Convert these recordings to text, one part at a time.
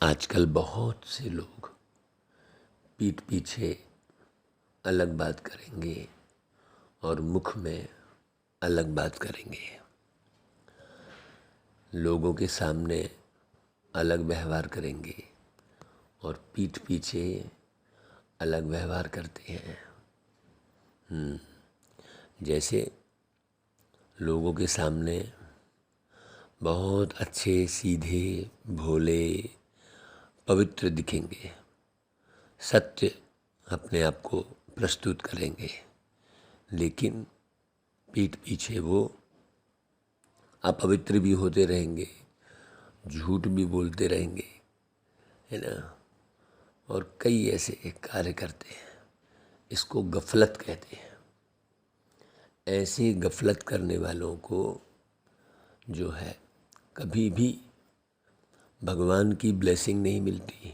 आजकल बहुत से लोग पीठ पीछे अलग बात करेंगे और मुख में अलग बात करेंगे। लोगों के सामने अलग व्यवहार करेंगे और पीठ पीछे अलग व्यवहार करते हैं। जैसे लोगों के सामने बहुत अच्छे, सीधे, भोले, पवित्र दिखेंगे, सत्य अपने आप को प्रस्तुत करेंगे, लेकिन पीठ पीछे वो अपवित्र भी होते रहेंगे, झूठ भी बोलते रहेंगे, है ना। और कई ऐसे कार्य करते हैं, इसको गफलत कहते हैं। ऐसे गफलत करने वालों को जो है कभी भी भगवान की ब्लेसिंग नहीं मिलती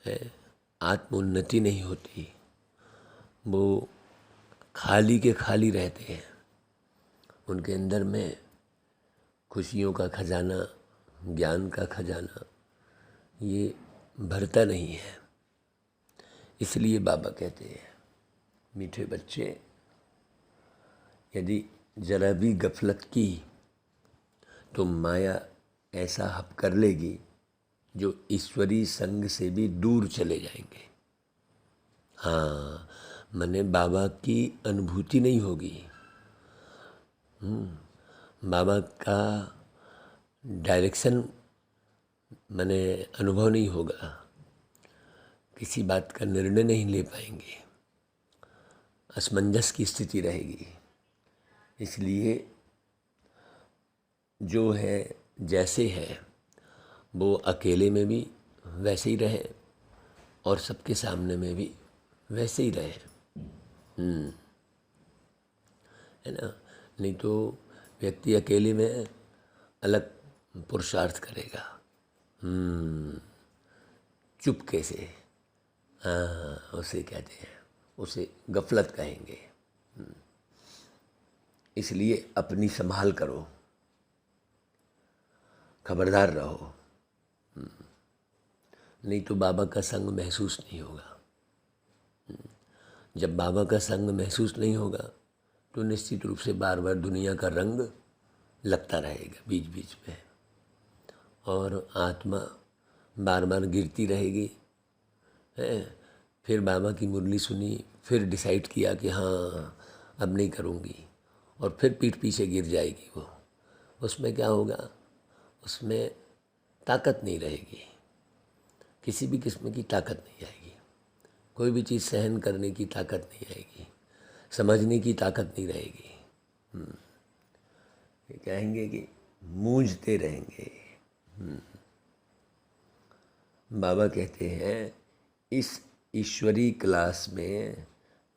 है, आत्मोन्नति नहीं होती। वो खाली के खाली रहते हैं। उनके अंदर में खुशियों का खजाना, ज्ञान का खजाना ये भरता नहीं है। इसलिए बाबा कहते हैं, मीठे बच्चे, यदि जरा भी गफलत की तो माया ऐसा हप कर लेगी जो ईश्वरी संग से भी दूर चले जाएंगे। हाँ, मने बाबा की अनुभूति नहीं होगी, बाबा का डायरेक्शन मने अनुभव नहीं होगा, किसी बात का निर्णय नहीं ले पाएंगे, असमंजस की स्थिति रहेगी। इसलिए जो है जैसे है वो अकेले में भी वैसे ही रहे और सबके सामने में भी वैसे ही रहे, है ना। नहीं तो व्यक्ति अकेले में अलग पुरुषार्थ करेगा, चुपके से। हाँ, उसे कहते हैं, उसे गफलत कहेंगे। इसलिए अपनी संभाल करो, खबरदार रहो, नहीं तो बाबा का संग महसूस नहीं होगा। जब बाबा का संग महसूस नहीं होगा तो निश्चित रूप से बार बार दुनिया का रंग लगता रहेगा बीच बीच में, और आत्मा बार बार गिरती रहेगी, है। फिर बाबा की मुरली सुनी, फिर डिसाइड किया कि हाँ अब नहीं करूँगी, और फिर पीठ पीछे गिर जाएगी वो। उसमें क्या होगा, उसमें ताकत नहीं रहेगी, किसी भी किस्म की ताकत नहीं आएगी, कोई भी चीज़ सहन करने की ताकत नहीं आएगी, समझने की ताकत नहीं रहेगी। ये कहेंगे कि मूंझते रहेंगे। बाबा कहते हैं, इस ईश्वरी क्लास में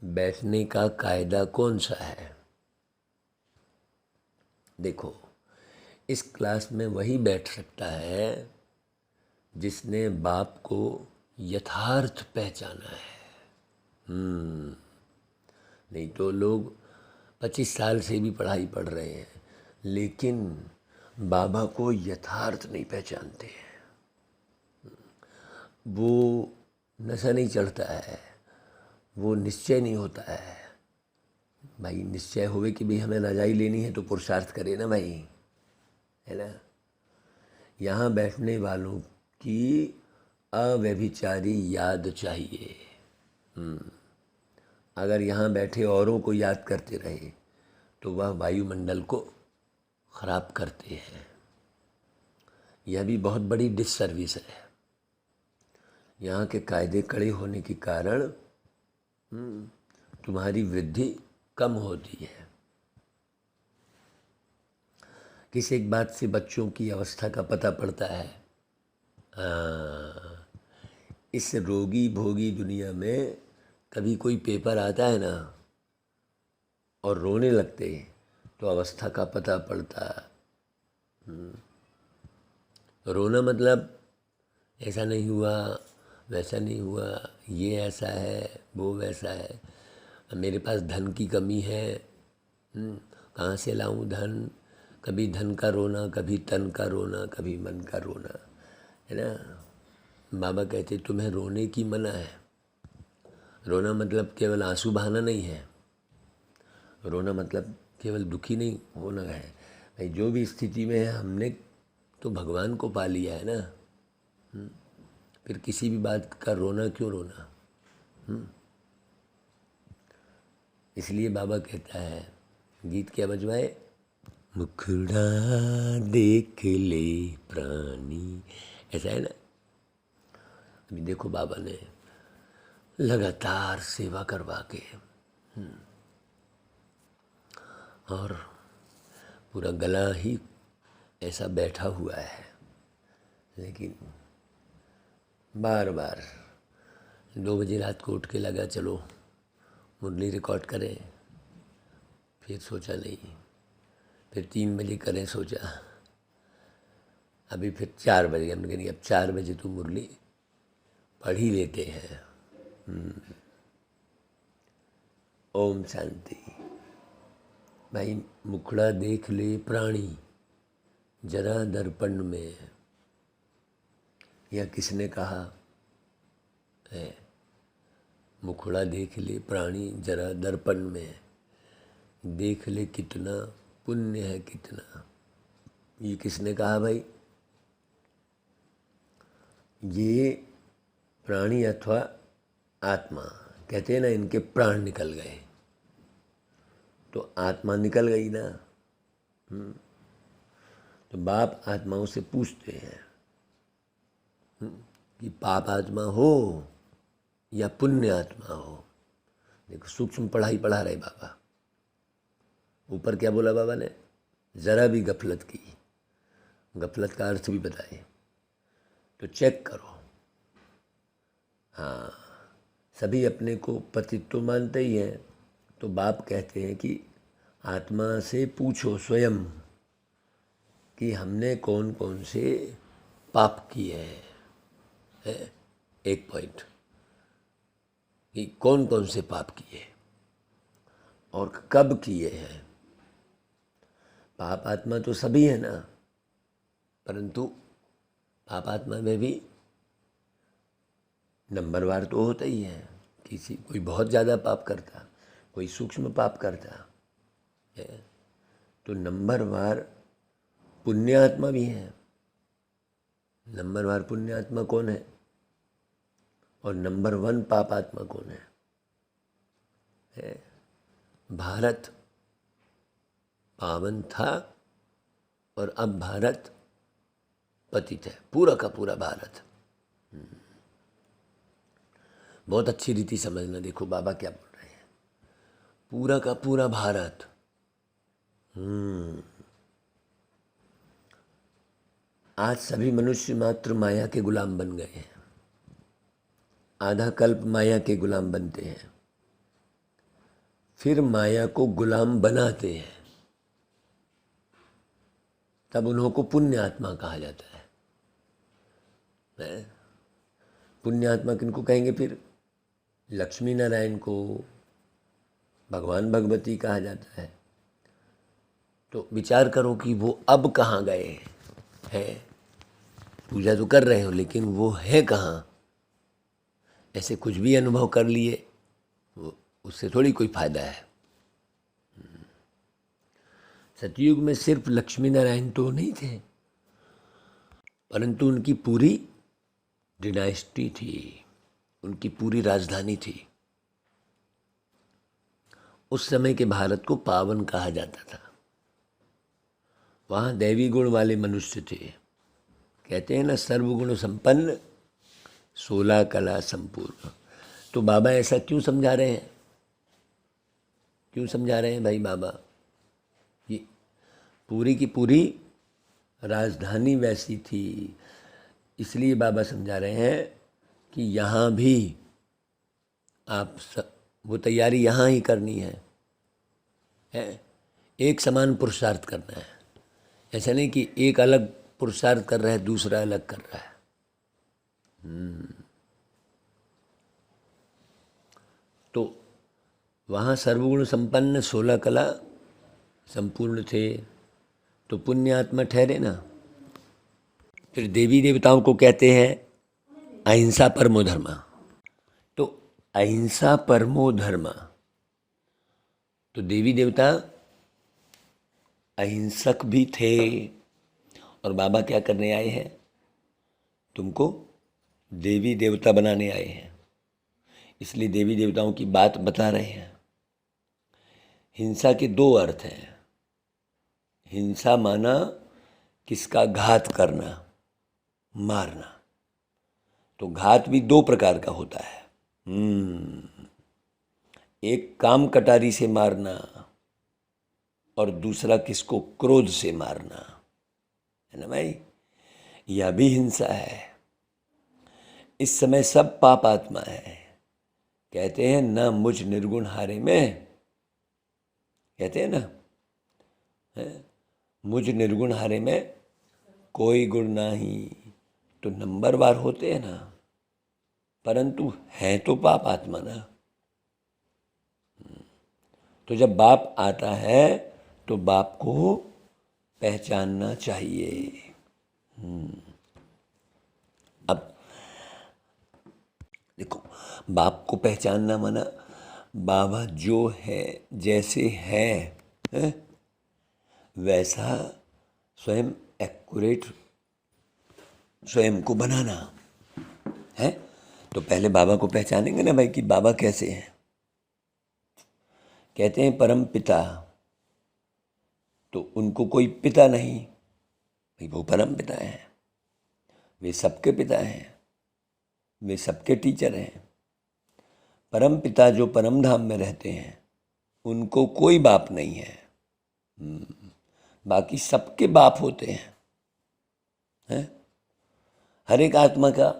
बैठने का कायदा कौन सा है। देखो, इस क्लास में वही बैठ सकता है जिसने बाप को यथार्थ पहचाना है। नहीं तो लोग 25 साल से भी पढ़ाई पढ़ रहे हैं, लेकिन बाबा को यथार्थ नहीं पहचानते हैं। वो नशा नहीं चढ़ता है, वो निश्चय नहीं होता है। भाई निश्चय होवे कि भाई हमें रजाई लेनी है तो पुरुषार्थ करे ना भाई, है ना। यहाँ बैठने वालों की अव्यभिचारी याद चाहिए। अगर यहाँ बैठे औरों को याद करते रहे तो वह वायुमंडल को खराब करते हैं। यह भी बहुत बड़ी डिससर्विस है। यहाँ के कायदे कड़े होने के कारण तुम्हारी वृद्धि कम होती है। किसी एक बात से बच्चों की अवस्था का पता पड़ता है। इस रोगी भोगी दुनिया में कभी कोई पेपर आता है ना और रोने लगते तो अवस्था का पता पड़ता। रोना मतलब ऐसा नहीं हुआ, वैसा नहीं हुआ, ये ऐसा है, वो वैसा है, मेरे पास धन की कमी है, कहाँ से लाऊं धन। कभी धन का रोना, कभी तन का रोना, कभी मन का रोना। है ना। बाबा कहते तुम्हें रोने की मना है। रोना मतलब केवल आंसू बहाना नहीं है, रोना मतलब केवल दुखी नहीं होना है। भाई जो भी स्थिति में है हमने तो भगवान को पा लिया है ना, फिर किसी भी बात का रोना क्यों रोना। इसलिए बाबा कहता है, गीत क्या बजवाए, मुखड़ा देख ले प्राणी, ऐसा है ना। अभी देखो बाबा ने लगातार सेवा करवा के और पूरा गला ही ऐसा बैठा हुआ है, लेकिन बार बार 2 बजे रात को उठ के लगा चलो मुरली रिकॉर्ड करें, फिर सोचा नहीं, फिर 3 बजे करें सोचा, अभी फिर 4 बजे हमने कहा नहीं अब 4 बजे तो मुरली पढ़ ही लेते हैं। ओम शांति। भाई मुखड़ा देख ले प्राणी जरा दर्पण में, यह किसने कहा है। मुखड़ा देख ले प्राणी जरा दर्पण में, देख ले कितना पुण्य है कितना। ये किसने कहा भाई, ये प्राणी अथवा आत्मा कहते हैं ना, इनके प्राण निकल गए तो आत्मा निकल गई ना। तो बाप आत्माओं से पूछते हैं कि पाप आत्मा हो या पुण्य आत्मा हो। देखो सूक्ष्म पढ़ाई पढ़ा रहे बाबा। ऊपर क्या बोला बाबा ने, ज़रा भी गफलत की, गफलत का अर्थ भी बताए तो चेक करो। हाँ, सभी अपने को पतित तो मानते ही हैं, तो बाप कहते हैं कि आत्मा से पूछो स्वयं कि हमने कौन कौन से पाप किए हैं। एक पॉइंट कि कौन कौन से पाप किए और कब किए हैं। पाप आत्मा तो सभी है ना, परंतु पाप आत्मा में भी नंबरवार तो होता ही है। किसी कोई बहुत ज़्यादा पाप करता, कोई सूक्ष्म पाप करता है, तो नंबरवार पुण्यात्मा भी है। नंबरवार पुण्यात्मा कौन है और नंबर 1 पाप आत्मा कौन है? भारत पावन था और अब भारत पतित है, पूरा का पूरा भारत। बहुत अच्छी रीति समझना। देखो बाबा क्या बोल रहे हैं, पूरा का पूरा भारत। आज सभी मनुष्य मात्र माया के गुलाम बन गए हैं। आधा कल्प माया के गुलाम बनते हैं, फिर माया को गुलाम बनाते हैं, तब उन्हों को पुण्य आत्मा कहा जाता है। पुण्य आत्मा किनको कहेंगे फिर? लक्ष्मी नारायण को, भगवान भगवती कहा जाता है। तो विचार करो कि वो अब कहाँ गए हैं। पूजा तो कर रहे हो लेकिन वो है कहाँ? ऐसे कुछ भी अनुभव कर लिए वो उससे थोड़ी कोई फायदा है। सतयुग में सिर्फ लक्ष्मी नारायण तो नहीं थे, परंतु उनकी पूरी डिनाइस्टी थी, उनकी पूरी राजधानी थी। उस समय के भारत को पावन कहा जाता था। वहाँ दैवी गुण वाले मनुष्य थे। कहते हैं ना, सर्वगुण संपन्न 16 कला संपूर्ण। तो बाबा ऐसा क्यों समझा रहे हैं? क्यों समझा रहे हैं भाई बाबा? ये पूरी की पूरी राजधानी वैसी थी, इसलिए बाबा समझा रहे हैं कि यहाँ भी आप वो तैयारी यहाँ ही करनी है। एक समान पुरुषार्थ करना है। ऐसा नहीं कि एक अलग पुरुषार्थ कर रहा है दूसरा अलग कर रहा है। तो वहाँ सर्वगुण संपन्न 16 कला संपूर्ण थे, तो पुण्यात्मा ठहरे ना। फिर देवी देवताओं को कहते हैं अहिंसा परमो धर्म। तो अहिंसा परमो धर्म, तो देवी देवता अहिंसक भी थे। और बाबा क्या करने आए हैं? तुमको देवी देवता बनाने आए हैं। इसलिए देवी देवताओं की बात बता रहे हैं। हिंसा के दो अर्थ हैं। हिंसा माना किसका घात करना, मारना। तो घात भी दो प्रकार का होता है। एक काम कटारी से मारना और दूसरा किसको? क्रोध से मारना, है ना भाई? यह भी हिंसा है। इस समय सब पाप आत्मा है। कहते हैं न मुझ निर्गुण हारे में, कहते हैं ना, मुझ निर्गुण हारे में कोई गुण नहीं। तो नंबरवार होते हैं ना, परंतु है तो पाप आत्मा ना। तो जब बाप आता है तो बाप को पहचानना चाहिए। अब देखो, बाप को पहचानना माना बाबा जो है, जैसे है वैसा स्वयं एक्यूरेट स्वयं को बनाना है। तो पहले बाबा को पहचानेंगे ना भाई कि बाबा कैसे हैं। कहते हैं परम पिता, तो उनको कोई पिता नहीं भाई, वो परम पिता हैं। वे सबके पिता हैं, वे सबके टीचर हैं। परम पिता जो परम धाम में रहते हैं उनको कोई बाप नहीं है। बाकी सबके बाप होते हैं। हर एक आत्मा का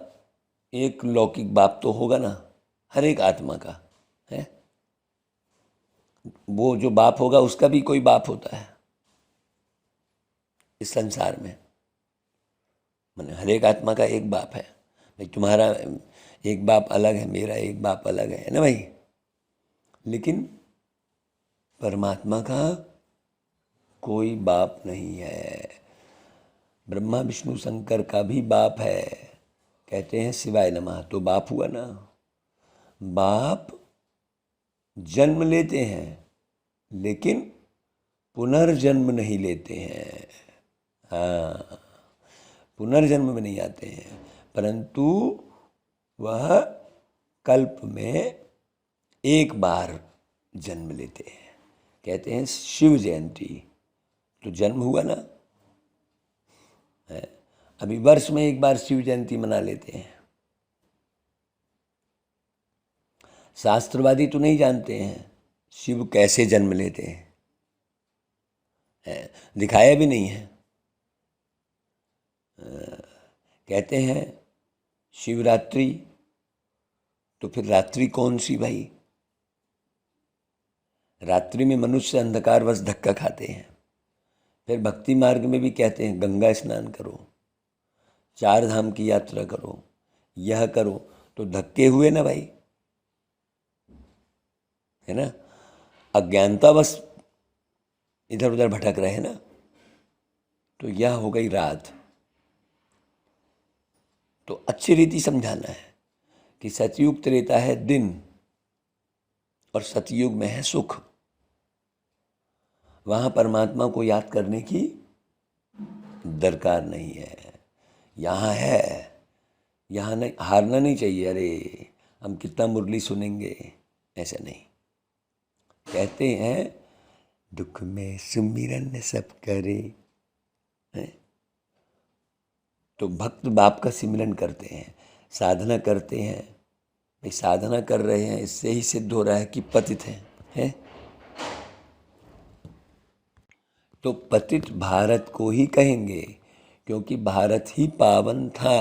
एक लौकिक बाप तो होगा ना, हर एक आत्मा का है। वो जो बाप होगा उसका भी कोई बाप होता है इस संसार में। मैंने हर एक आत्मा का एक बाप है भाई। तुम्हारा एक बाप अलग है, मेरा एक बाप अलग है ना भाई। लेकिन परमात्मा का कोई बाप नहीं है। ब्रह्मा विष्णु शंकर का भी बाप है। कहते हैं शिवाय नमः, तो बाप हुआ ना। बाप जन्म लेते हैं लेकिन पुनर्जन्म नहीं लेते हैं। हाँ, पुनर्जन्म में नहीं आते हैं, परंतु वह कल्प में एक बार जन्म लेते हैं। कहते हैं शिव जयंती, तो जन्म हुआ ना है। अभी वर्ष में एक बार शिव जयंती मना लेते हैं। शास्त्रवादी तो नहीं जानते हैं शिव कैसे जन्म लेते हैं, दिखाया भी नहीं है। कहते हैं शिवरात्रि, तो फिर रात्रि कौन सी भाई? रात्रि में मनुष्य अंधकारवश धक्का खाते हैं। फिर भक्ति मार्ग में भी कहते हैं गंगा स्नान करो, चार धाम की यात्रा करो, यह करो, तो धक्के हुए ना भाई, है ना। अज्ञानतावश इधर उधर भटक रहे ना, तो यह हो गई रात। तो अच्छी रीति समझाना है कि सतयुग त्रेता है दिन और सतयुग में है सुख। वहाँ परमात्मा को याद करने की दरकार नहीं है। यहाँ है, यहाँ नहीं, हारना नहीं चाहिए। अरे हम कितना मुरली सुनेंगे, ऐसा नहीं। कहते हैं दुख में सुमिरन सब करे, है? तो भक्त बाप का सिमरन करते हैं, साधना करते हैं। भाई साधना कर रहे हैं, इससे ही सिद्ध हो रहा है कि पतित हैं। तो पतित भारत को ही कहेंगे, क्योंकि भारत ही पावन था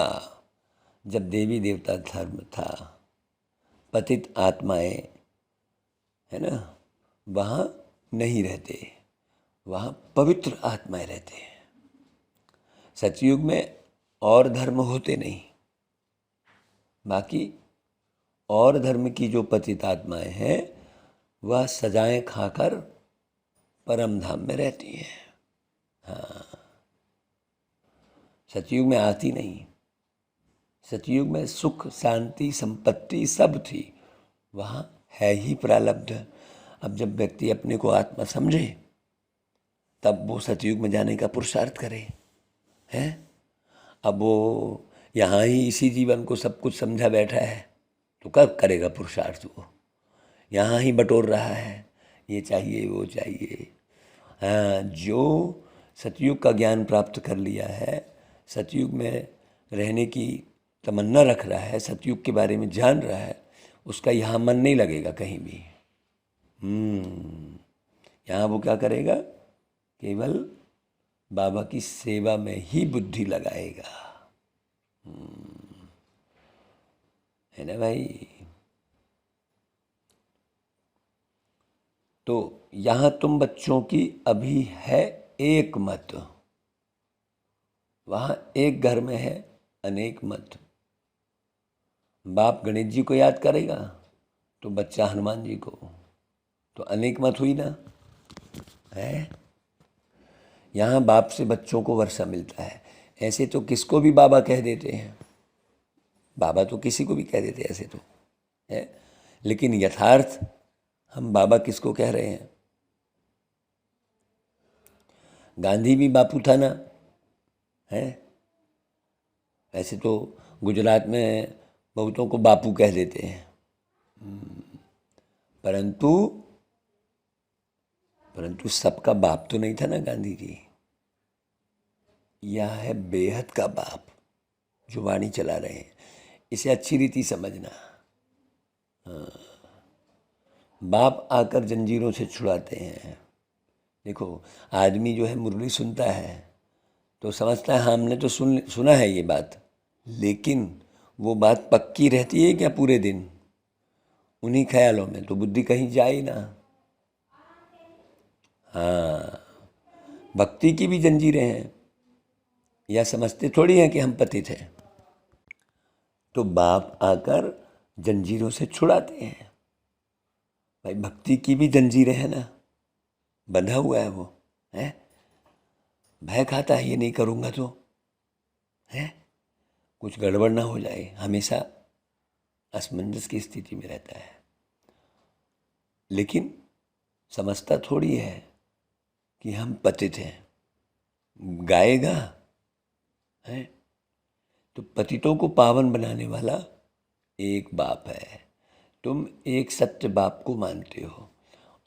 जब देवी देवता धर्म था। पतित आत्माएं, है ना, वहाँ नहीं रहते, वहाँ पवित्र आत्माएं रहते हैं। सतयुग में और धर्म होते नहीं, बाकी और धर्म की जो पतित आत्माएं हैं वह सजाएं खाकर परम धाम में रहती हैं। हाँ, सतयुग में आती नहीं। सतयुग में सुख, शांति, संपत्ति सब थी, वहाँ है ही प्रारब्ध। अब जब व्यक्ति अपने को आत्मा समझे तब वो सतयुग में जाने का पुरुषार्थ करे, है। अब वो यहाँ ही इसी जीवन को सब कुछ समझा बैठा है तो कब करेगा पुरुषार्थ? वो यहाँ ही बटोर रहा है, ये चाहिए वो चाहिए। हाँ, जो सतयुग का ज्ञान प्राप्त कर लिया है, सतयुग में रहने की तमन्ना रख रहा है, सतयुग के बारे में जान रहा है, उसका यहाँ मन नहीं लगेगा कहीं भी। यहाँ वो क्या करेगा? केवल बाबा की सेवा में ही बुद्धि लगाएगा, है ना भाई। तो यहाँ तुम बच्चों की अभी है एक मत, वहाँ एक घर में है अनेक मत। बाप गणेश जी को याद करेगा तो बच्चा हनुमान जी को, तो अनेक मत हुई ना, है। यहाँ बाप से बच्चों को वर्षा मिलता है। ऐसे तो किसको भी बाबा कह देते हैं, बाबा तो किसी को भी कह देते हैं ऐसे तो, है। लेकिन यथार्थ हम बाबा किसको कह रहे हैं? गांधी भी बापू था ना, है। वैसे तो गुजरात में बहुतों को बापू कह देते हैं, परंतु सबका बाप तो नहीं था ना गांधी जी। यह है बेहद का बाप जो वाणी चला रहे हैं, इसे अच्छी रीति समझना। बाप आकर जंजीरों से छुड़ाते हैं। देखो, आदमी जो है मुरली सुनता है तो समझता है हमने तो सुना है ये बात, लेकिन वो बात पक्की रहती है क्या पूरे दिन? उन्हीं ख्यालों में तो बुद्धि कहीं जाए ना। हाँ, भक्ति की भी जंजीरें हैं, या समझते थोड़ी हैं कि हम पतित हैं। तो बाप आकर जंजीरों से छुड़ाते हैं। भाई भक्ति की भी जंजीरें हैं ना, बंधा हुआ है वो, है। भय खाता है ये नहीं करूँगा तो, है, कुछ गड़बड़ ना हो जाए, हमेशा असमंजस की स्थिति में रहता है। लेकिन समझता थोड़ी है कि हम पतित हैं। गाएगा, है। तो पतितों को पावन बनाने वाला एक बाप है। तुम एक सत्य बाप को मानते हो,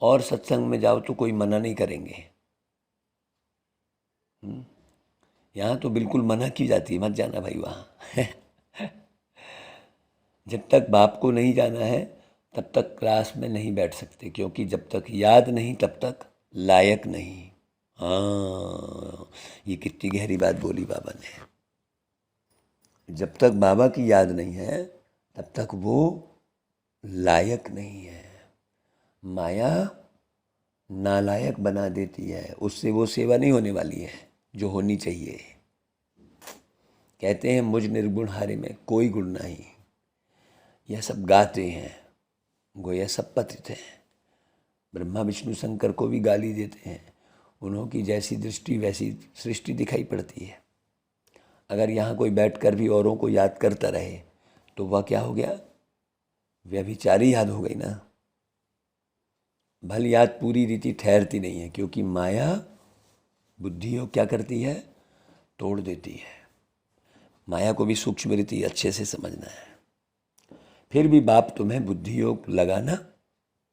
और सत्संग में जाओ तो कोई मना नहीं करेंगे। यहाँ तो बिल्कुल मना की जाती है, मत जाना भाई वहाँ। जब तक बाप को नहीं जाना है तब तक क्लास में नहीं बैठ सकते, क्योंकि जब तक याद नहीं तब तक लायक नहीं। हाँ, ये कितनी गहरी बात बोली बाबा ने। जब तक बाबा की याद नहीं है तब तक वो लायक नहीं है। माया नालायक बना देती है, उससे वो सेवा नहीं होने वाली है जो होनी चाहिए। कहते हैं मुझ निर्गुण हारे में कोई गुण नहीं। यह सब गाते हैं, गोया सब पतित हैं। ब्रह्मा विष्णु शंकर को भी गाली देते हैं, उन्हों की जैसी दृष्टि वैसी सृष्टि दिखाई पड़ती है। अगर यहाँ कोई बैठकर भी औरों को याद करता रहे तो वह क्या हो गया? व्यभिचारी याद हो गई ना। भल याद पूरी रीति ठहरती नहीं है, क्योंकि माया बुद्धि को क्या करती है? तोड़ देती है। माया को भी सूक्ष्म रीति अच्छे से समझना है। फिर भी बाप तुम्हें बुद्धि योग लगाना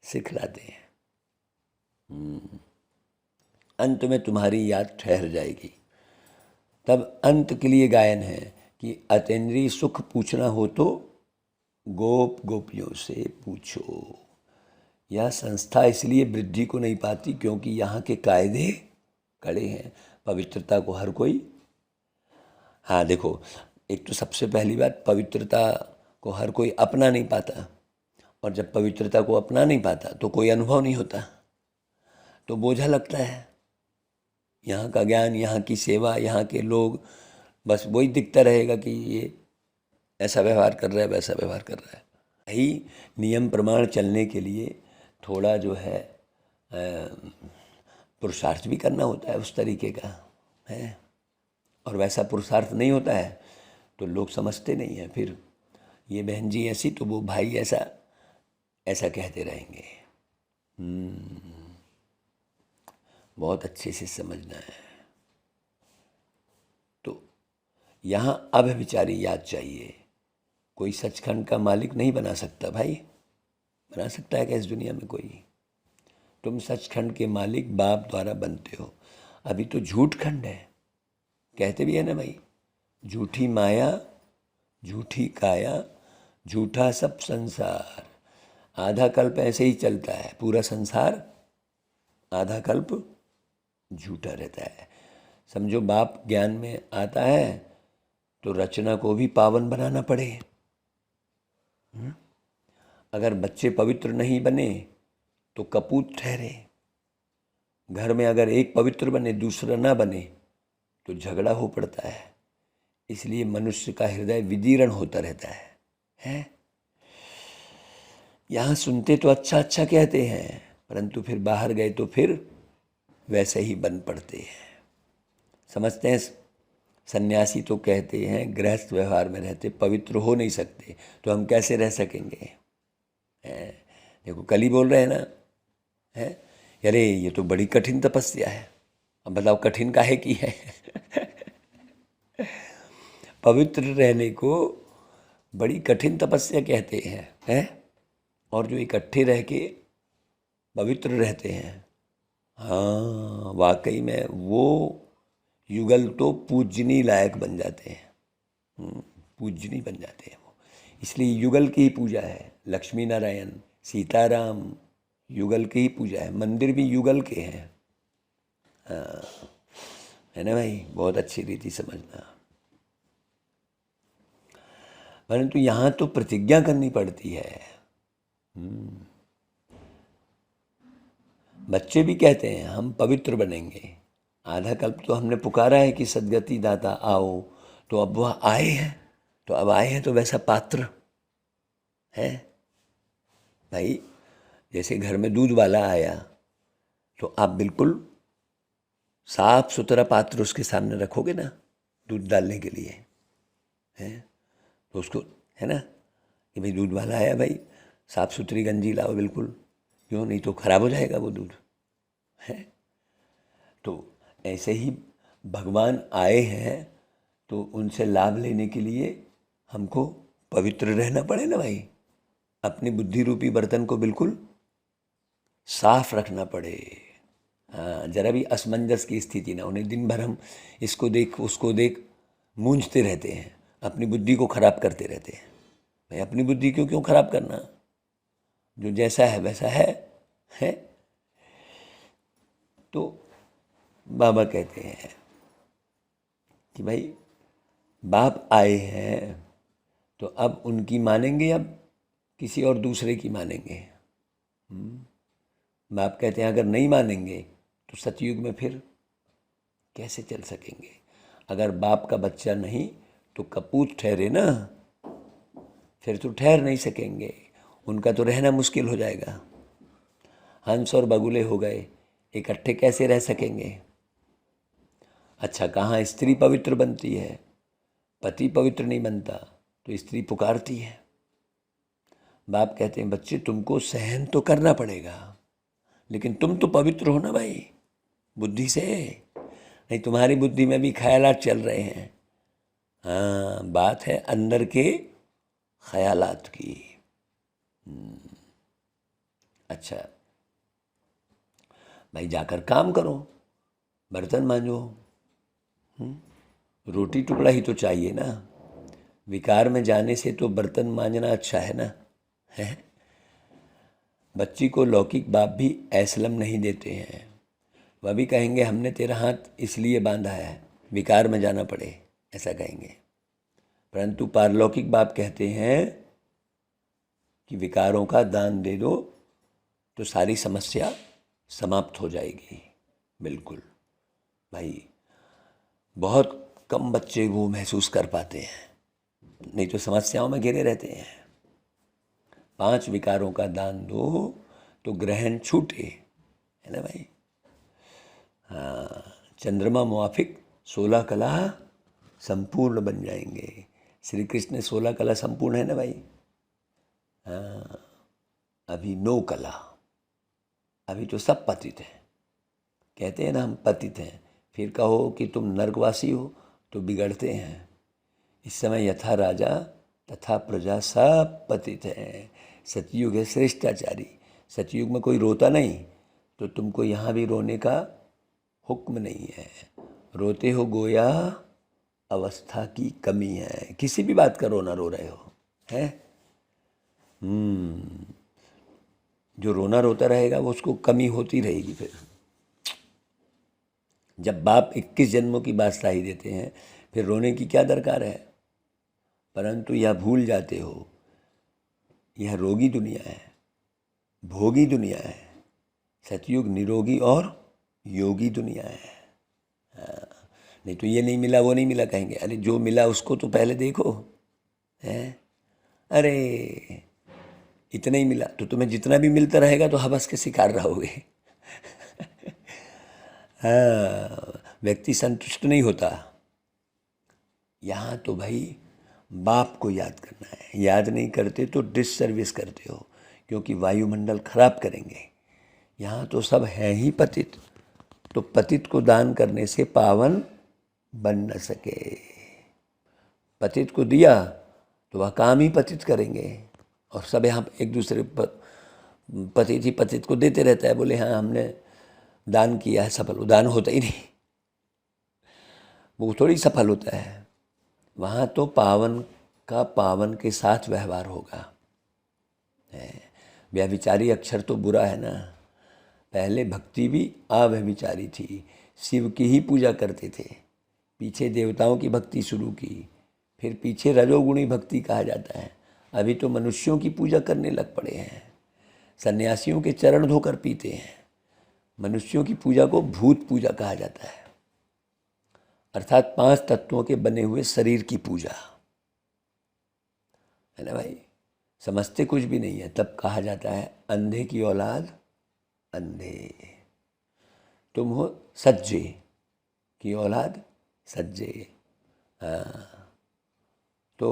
सिखलाते हैं। अंत में तुम्हारी याद ठहर जाएगी। तब अंत के लिए गायन है कि अतीन्द्रिय सुख पूछना हो तो गोप गोपियों से पूछो। यह संस्था इसलिए वृद्धि को नहीं पाती क्योंकि यहाँ के कायदे कड़े हैं। पवित्रता को हर कोई, हाँ देखो, एक तो सबसे पहली बात, पवित्रता को हर कोई अपना नहीं पाता, और जब पवित्रता को अपना नहीं पाता तो कोई अनुभव नहीं होता, तो बोझा लगता है। यहाँ का ज्ञान, यहाँ की सेवा, यहाँ के लोग, बस वही दिखता रहेगा कि ये ऐसा व्यवहार कर रहा है, वैसा व्यवहार कर रहा है। यही नियम प्रमाण चलने के लिए थोड़ा जो है पुरुषार्थ भी करना होता है उस तरीके का, है। और वैसा पुरुषार्थ नहीं होता है तो लोग समझते नहीं हैं, फिर ये बहन जी ऐसी तो वो भाई ऐसा, ऐसा कहते रहेंगे। बहुत अच्छे से समझना है। तो यहाँ अव्यभिचारी याद चाहिए। कोई सचखंड का मालिक नहीं बना सकता भाई, बना सकता है क्या इस दुनिया में कोई? तुम सचखंड के मालिक बाप द्वारा बनते हो। अभी तो झूठ खंड है, कहते भी है ना भाई, झूठी माया झूठी काया झूठा सब संसार। आधा कल्प ऐसे ही चलता है, पूरा संसार आधा कल्प झूठा रहता है। समझो बाप ज्ञान में आता है तो रचना को भी पावन बनाना पड़े। अगर बच्चे पवित्र नहीं बने तो कपूत ठहरे। घर में अगर एक पवित्र बने दूसरा ना बने तो झगड़ा हो पड़ता है। इसलिए मनुष्य का हृदय विदीर्ण होता रहता है? यहाँ सुनते तो अच्छा अच्छा कहते हैं, परंतु फिर बाहर गए तो फिर वैसे ही बन पड़ते हैं। समझते हैं सन्यासी तो कहते हैं गृहस्थ व्यवहार में रहते पवित्र हो नहीं सकते, तो हम कैसे रह सकेंगे? देखो कल ही बोल रहे हैं ना, है अरे ये तो बड़ी कठिन तपस्या है। अब बताओ कठिन काहे की है? पवित्र रहने को बड़ी कठिन तपस्या कहते हैं? और जो इकट्ठे रह के पवित्र रहते हैं, हाँ वाकई में वो युगल तो पूजनी लायक बन जाते हैं, पूजनी बन जाते हैं वो। इसलिए युगल की ही पूजा है। लक्ष्मी नारायण सीताराम युगल की ही पूजा है, मंदिर भी युगल के हैं। हाँ है ना भाई, बहुत अच्छी रीति समझना। परंतु यहाँ तो प्रतिज्ञा करनी पड़ती है। बच्चे भी कहते हैं हम पवित्र बनेंगे। आधा कल्प तो हमने पुकारा है कि सद्गति दाता आओ, तो अब वह आए हैं, तो अब आए हैं तो वैसा पात्र है भाई। जैसे घर में दूध वाला आया तो आप बिल्कुल साफ सुथरा पात्र उसके सामने रखोगे ना दूध डालने के लिए, है तो उसको, है ना कि भाई दूध वाला आया, भाई साफ सुथरी गंजी लाओ बिल्कुल, क्यों नहीं तो खराब हो जाएगा वो दूध, है। तो ऐसे ही भगवान आए हैं तो उनसे लाभ लेने के लिए हमको पवित्र रहना पड़े ना भाई। अपनी बुद्धि रूपी बर्तन को बिल्कुल साफ रखना पड़े। हाँ जरा भी असमंजस की स्थिति ना होने, दिन भर हम इसको देख उसको देख मूंझते रहते हैं, अपनी बुद्धि को खराब करते रहते हैं। भाई अपनी बुद्धि क्यों खराब करना, जो जैसा है वैसा है। तो बाबा कहते हैं कि भाई बाप आए हैं तो अब उनकी मानेंगे, अब किसी और दूसरे की मानेंगे? बाप कहते हैं अगर नहीं मानेंगे तो सतयुग में फिर कैसे चल सकेंगे? अगर बाप का बच्चा नहीं तो कपूत ठहरे ना, फिर तो ठहर नहीं सकेंगे, उनका तो रहना मुश्किल हो जाएगा। हंस और बगुले हो गए, इकट्ठे कैसे रह सकेंगे? अच्छा कहाँ स्त्री पवित्र बनती है, पति पवित्र नहीं बनता तो स्त्री पुकारती है। बाप कहते हैं बच्चे तुमको सहन तो करना पड़ेगा, लेकिन तुम तो पवित्र हो ना भाई बुद्धि से, नहीं तुम्हारी बुद्धि में भी ख्यालात चल रहे हैं। हाँ बात है अंदर के ख्यालात की। अच्छा भाई जाकर काम करो, बर्तन मांजो, रोटी टुकड़ा ही तो चाहिए ना। विकार में जाने से तो बर्तन मांजना अच्छा है ना, है। बच्ची को लौकिक बाप भी ऐसलम नहीं देते हैं, वह भी कहेंगे हमने तेरा हाथ इसलिए बांधा है विकार में जाना पड़े, ऐसा कहेंगे। परंतु पारलौकिक बाप कहते हैं कि विकारों का दान दे दो तो सारी समस्या समाप्त हो जाएगी। बिल्कुल भाई, बहुत कम बच्चे वो महसूस कर पाते हैं, नहीं तो समस्याओं में घिरे रहते हैं। 5 विकारों का दान दो तो ग्रहण छूटे, है ना भाई। हाँ चंद्रमा मुआफिक 16 कला संपूर्ण बन जाएंगे। श्री कृष्ण 16 कला संपूर्ण है ना भाई। हाँ, अभी 9 कला, अभी तो सब पतित हैं। कहते हैं ना हम पतित हैं, फिर कहो कि तुम नर्कवासी हो तो बिगड़ते हैं। इस समय यथा राजा तथा प्रजा सब पतित हैं। सतयुग है श्रेष्ठाचारी। सतयुग में कोई रोता नहीं, तो तुमको यहाँ भी रोने का हुक्म नहीं है। रोते हो गोया अवस्था की कमी है। किसी भी बात का रोना रो रहे हो है। जो रोना रोता रहेगा वो उसको कमी होती रहेगी। फिर जब बाप 21 जन्मों की बादशाही देते हैं, फिर रोने की क्या दरकार है। परंतु यह भूल जाते हो, यह रोगी दुनिया है, भोगी दुनिया है। सतयुग निरोगी और योगी दुनिया है। नहीं तो ये नहीं मिला वो नहीं मिला कहेंगे। अरे जो मिला उसको तो पहले देखो है। अरे इतना ही मिला तो तुम्हें जितना भी मिलता रहेगा तो हवस के शिकार रहोगे। हाँ, व्यक्ति संतुष्ट नहीं होता। यहाँ तो भाई बाप को याद करना है। याद नहीं करते तो डिससर्विस करते हो, क्योंकि वायुमंडल खराब करेंगे। यहाँ तो सब है ही पतित, तो पतित को दान करने से पावन बन न सके। पतित को दिया तो वह काम ही पतित करेंगे। और सब यहाँ एक दूसरे पतित ही पतित को देते रहता है। बोले हाँ हमने दान किया है, सफल। वो दान होता ही नहीं, वो थोड़ी सफल होता है। वहाँ तो पावन का पावन के साथ व्यवहार होगा। व्यभिचारी अक्षर तो बुरा है ना। पहले भक्ति भी अव्यभिचारी थी, शिव की ही पूजा करते थे। पीछे देवताओं की भक्ति शुरू की, फिर पीछे रजोगुणी भक्ति कहा जाता है। अभी तो मनुष्यों की पूजा करने लग पड़े हैं। सन्यासियों के चरण धोकर पीते हैं। मनुष्यों की पूजा को भूत पूजा कहा जाता है, अर्थात 5 तत्वों के बने हुए शरीर की पूजा है ना भाई। समझते कुछ भी नहीं है, तब कहा जाता है अंधे की औलाद अंधे। तुम हो सज्जे की औलाद सज्जे। तो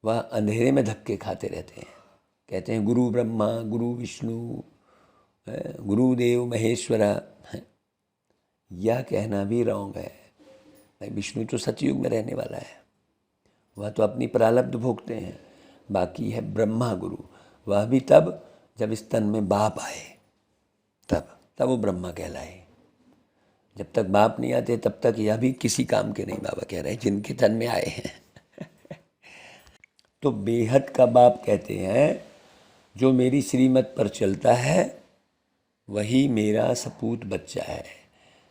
वह अंधेरे में धक्के खाते रहते हैं। कहते हैं गुरु ब्रह्मा गुरु विष्णु गुरुदेव महेश्वरा। यह कहना भी रॉन्ग है। भाई विष्णु तो सतयुग में रहने वाला है, वह तो अपनी प्रारब्ध भोगते हैं। बाकी है ब्रह्मा गुरु, वह भी तब जब इस तन में बाप आए, तब वो ब्रह्मा कहलाए। जब तक बाप नहीं आते तब तक यह भी किसी काम के नहीं। बाबा कह रहे हैं जिनके तन में आए हैं। तो बेहद का बाप कहते हैं जो मेरी श्रीमत पर चलता है वही मेरा सपूत बच्चा है।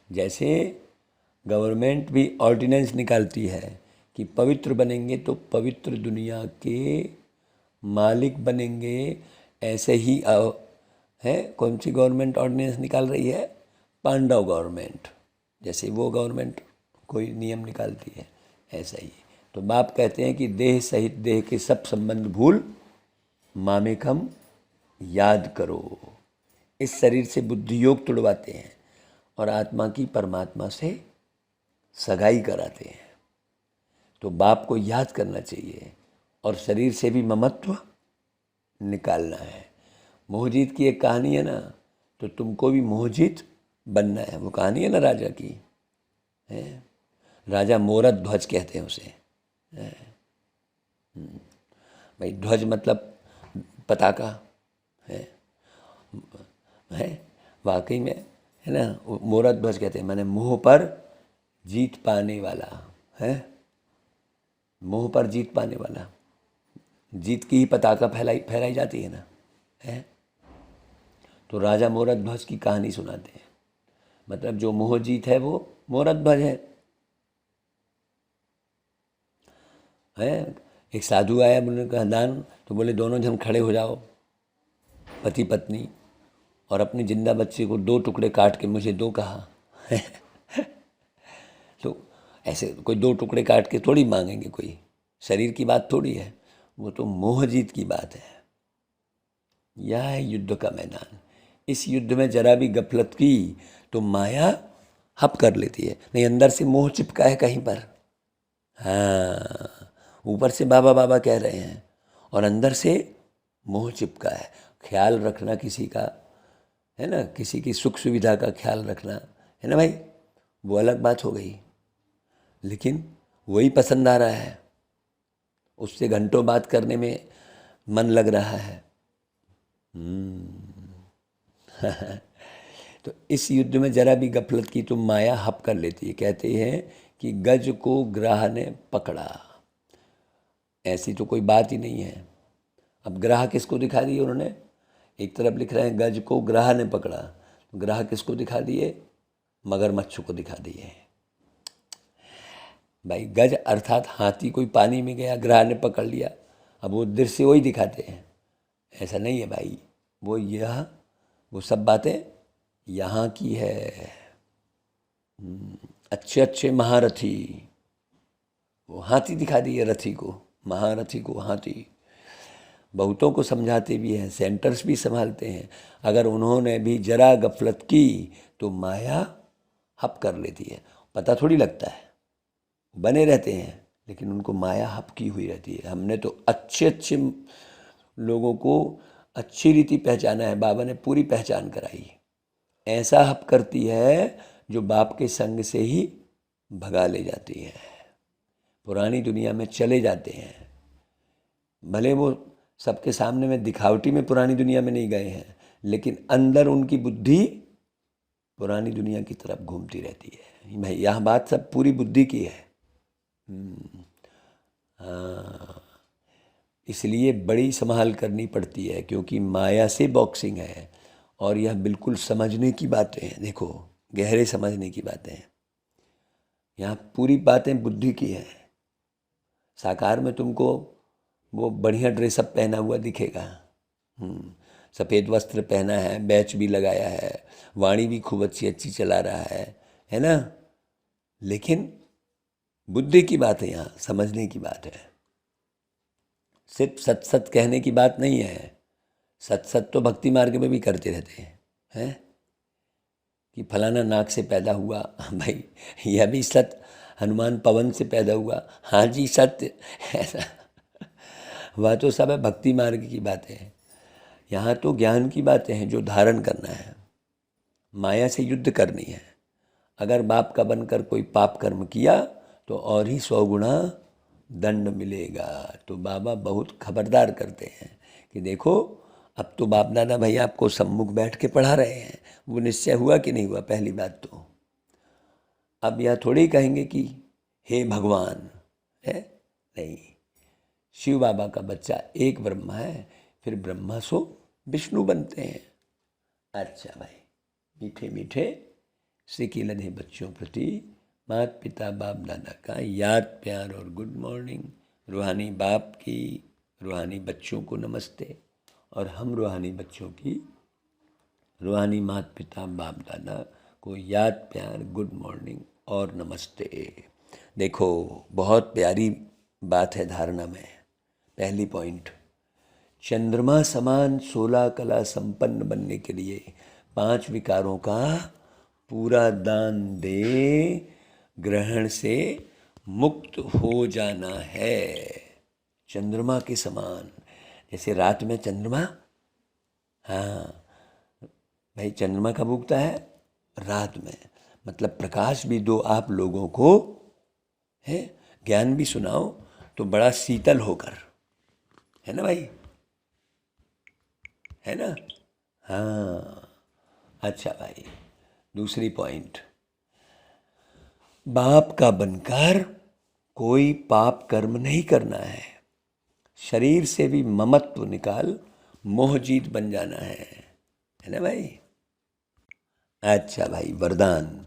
जैसे गवर्नमेंट भी ऑर्डिनेंस निकालती है कि पवित्र बनेंगे तो पवित्र दुनिया के मालिक बनेंगे, ऐसे ही है। कौन सी गवर्नमेंट ऑर्डिनेंस निकाल रही है? पांडव गवर्नमेंट। जैसे वो गवर्नमेंट कोई नियम निकालती है, ऐसा ही। तो बाप कहते हैं कि देह सहित देह के सब संबंध भूल मामेकम याद करो। इस शरीर से बुद्धि योग तुड़वाते हैं और आत्मा की परमात्मा से सगाई कराते हैं। तो बाप को याद करना चाहिए और शरीर से भी ममत्व निकालना है। मोहजीत की एक कहानी है ना, तो तुमको भी मोहजीत बनना है। वो कहानी है ना राजा की, है राजा मोरत ध्वज कहते हैं उसे। भाई ध्वज मतलब पताका है वाकई में, है ना। मोरत ध्वज कहते हैं, माने मोह पर जीत पाने वाला है। मोह पर जीत पाने वाला, जीत की ही पताका फहराई जाती है ना, है। तो राजा मोरत ध्वज की कहानी सुनाते हैं। मतलब जो मोह जीत है वो मोरत ध्वज है। एक साधु आया, बोले कहा दान, तो बोले दोनों जन खड़े हो जाओ, पति पत्नी, और अपने जिंदा बच्चे को 2 टुकड़े काट के मुझे दो कहा। तो ऐसे कोई 2 टुकड़े काट के थोड़ी मांगेंगे, कोई शरीर की बात थोड़ी है, वो तो मोह जीत की बात है। यह है युद्ध का मैदान। इस युद्ध में जरा भी गफलत की तो माया हप कर लेती है। नहीं, अंदर से मोह चिपका है कहीं पर, हाँ, ऊपर से बाबा बाबा कह रहे हैं और अंदर से मोह चिपका है। ख्याल रखना किसी का, है ना, किसी की सुख सुविधा का ख्याल रखना, है ना भाई, वो अलग बात हो गई। लेकिन वही पसंद आ रहा है, उससे घंटों बात करने में मन लग रहा है। तो इस युद्ध में जरा भी गफलत की तो माया हप कर लेती है। कहते हैं कि गज को ग्राह ने पकड़ा, ऐसी तो कोई बात ही नहीं है। अब ग्राह किसको दिखा दिए उन्होंने? एक तरफ लिख रहे हैं गज को ग्राह ने पकड़ा, तो ग्राह किसको दिखा दिए? मगरमच्छ को दिखा दिए। भाई गज अर्थात हाथी कोई पानी में गया, ग्राह ने पकड़ लिया, अब वो दृश्य वही दिखाते हैं। ऐसा नहीं है भाई, वो सब बातें यहाँ की है। अच्छे अच्छे महारथी, वो हाथी दिखा दिए रथी को, महारथी को हाथी। बहुतों को समझाते भी हैं, सेंटर्स भी संभालते हैं। अगर उन्होंने भी जरा गफलत की तो माया हप कर लेती है। पता थोड़ी लगता है, बने रहते हैं, लेकिन उनको माया हप की हुई रहती है। हमने तो अच्छे अच्छे लोगों को अच्छी रीति पहचाना है, बाबा ने पूरी पहचान कराई। ऐसा हप करती है जो बाप के संग से ही भगा ले जाती है, पुरानी दुनिया में चले जाते हैं। भले वो सबके सामने में दिखावटी में पुरानी दुनिया में नहीं गए हैं, लेकिन अंदर उनकी बुद्धि पुरानी दुनिया की तरफ घूमती रहती है। भाई यह बात सब पूरी बुद्धि की है। हाँ, इसलिए बड़ी संभाल करनी पड़ती है, क्योंकि माया से बॉक्सिंग है। और यह बिल्कुल समझने की बातें हैं, देखो गहरे समझने की बातें हैं। यहाँ पूरी बातें बुद्धि की हैं। साकार में तुमको वो बढ़िया ड्रेसअप पहना हुआ दिखेगा, सफ़ेद वस्त्र पहना है, बैच भी लगाया है, वाणी भी खूब अच्छी अच्छी चला रहा है ना। लेकिन बुद्धि की बात है, यहाँ समझने की बात है। सिर्फ सत सत कहने की बात नहीं है। सत सत तो भक्ति मार्ग में भी करते रहते हैं कि फलाना नाक से पैदा हुआ, भाई यह भी सत्य। हनुमान पवन से पैदा हुआ, हाँ जी सत्य, ऐसा वह तो सब है भक्ति मार्ग की बातें हैं। यहाँ तो ज्ञान की बातें हैं जो धारण करना है, माया से युद्ध करनी है। अगर बाप का बनकर कोई पाप कर्म किया तो और ही 100 गुना दंड मिलेगा। तो बाबा बहुत खबरदार करते हैं कि देखो, अब तो बाप दादा भैया आपको सम्मुख बैठ के पढ़ा रहे हैं, वो निश्चय हुआ कि नहीं हुआ पहली बात तो। अब यह थोड़ी कहेंगे कि हे भगवान, है नहीं। शिव बाबा का बच्चा एक ब्रह्मा है, फिर ब्रह्मा सो विष्णु बनते हैं। अच्छा भाई, मीठे मीठे सिकी लधे बच्चों प्रति माता पिता बाप दादा का याद प्यार और गुड मॉर्निंग। रूहानी बाप की रूहानी बच्चों को नमस्ते, और हम रूहानी बच्चों की रूहानी माता पिता बाप दादा को याद प्यार गुड मॉर्निंग और नमस्ते। देखो बहुत प्यारी बात है धारणा में। पहली पॉइंट, चंद्रमा समान 16 कला संपन्न बनने के लिए 5 विकारों का पूरा दान दे ग्रहण से मुक्त हो जाना है। चंद्रमा के समान, जैसे रात में चंद्रमा, हाँ भाई चंद्रमा कब उगता है? रात में। मतलब प्रकाश भी दो आप लोगों को, है ज्ञान भी सुनाओ तो बड़ा शीतल होकर, है ना भाई, है ना। हाँ अच्छा भाई, दूसरी पॉइंट, बाप का बनकर कोई पाप कर्म नहीं करना है। शरीर से भी ममत्व निकाल मोहजीत बन जाना है ना भाई। अच्छा भाई, वरदान,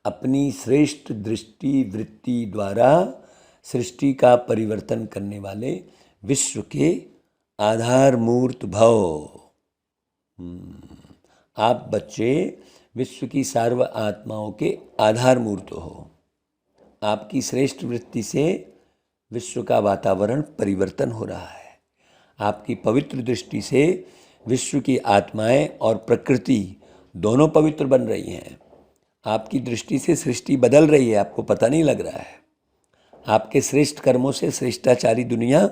अपनी श्रेष्ठ दृष्टि वृत्ति द्वारा सृष्टि का परिवर्तन करने वाले विश्व के आधार मूर्त भव। आप बच्चे विश्व की सार्व आत्माओं के आधार मूर्त हो। आपकी श्रेष्ठ वृत्ति से विश्व का वातावरण परिवर्तन हो रहा है। आपकी पवित्र दृष्टि से विश्व की आत्माएं और प्रकृति दोनों पवित्र बन रही हैं। आपकी दृष्टि से सृष्टि बदल रही है, आपको पता नहीं लग रहा है। आपके श्रेष्ठ कर्मों से श्रेष्ठाचारी दुनिया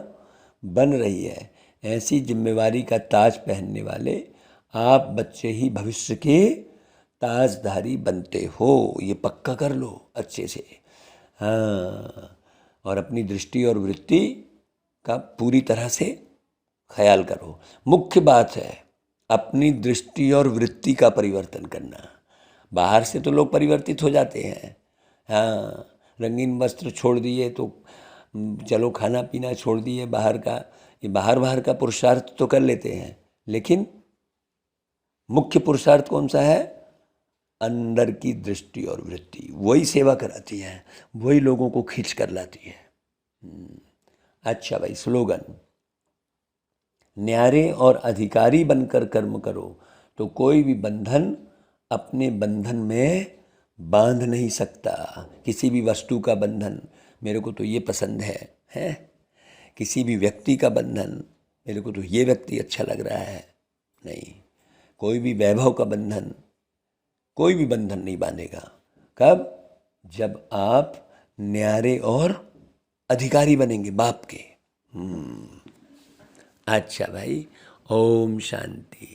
बन रही है। ऐसी जिम्मेवारी का ताज पहनने वाले आप बच्चे ही भविष्य के ताजधारी बनते हो, ये पक्का कर लो अच्छे से। हाँ, और अपनी दृष्टि और वृत्ति का पूरी तरह से ख्याल करो। मुख्य बात है अपनी दृष्टि और वृत्ति का परिवर्तन करना। बाहर से तो लोग परिवर्तित हो जाते हैं, हाँ, रंगीन वस्त्र छोड़ दिए तो चलो खाना पीना छोड़ दिए बाहर का, ये बाहर का पुरुषार्थ तो कर लेते हैं, लेकिन मुख्य पुरुषार्थ कौन सा है? अंदर की दृष्टि और वृत्ति, वही सेवा कराती है, वही लोगों को खींच कर लाती है। अच्छा भाई, स्लोगन, न्यारे और अधिकारी बनकर कर्म करो तो कोई भी बंधन अपने बंधन में बांध नहीं सकता। किसी भी वस्तु का बंधन, मेरे को तो ये पसंद है, किसी भी व्यक्ति का बंधन, मेरे को तो ये व्यक्ति अच्छा लग रहा है, नहीं, कोई भी वैभव का बंधन, कोई भी बंधन नहीं बांधेगा। कब? जब आप न्यारे और अधिकारी बनेंगे बाप के। अच्छा भाई, ओम शांति।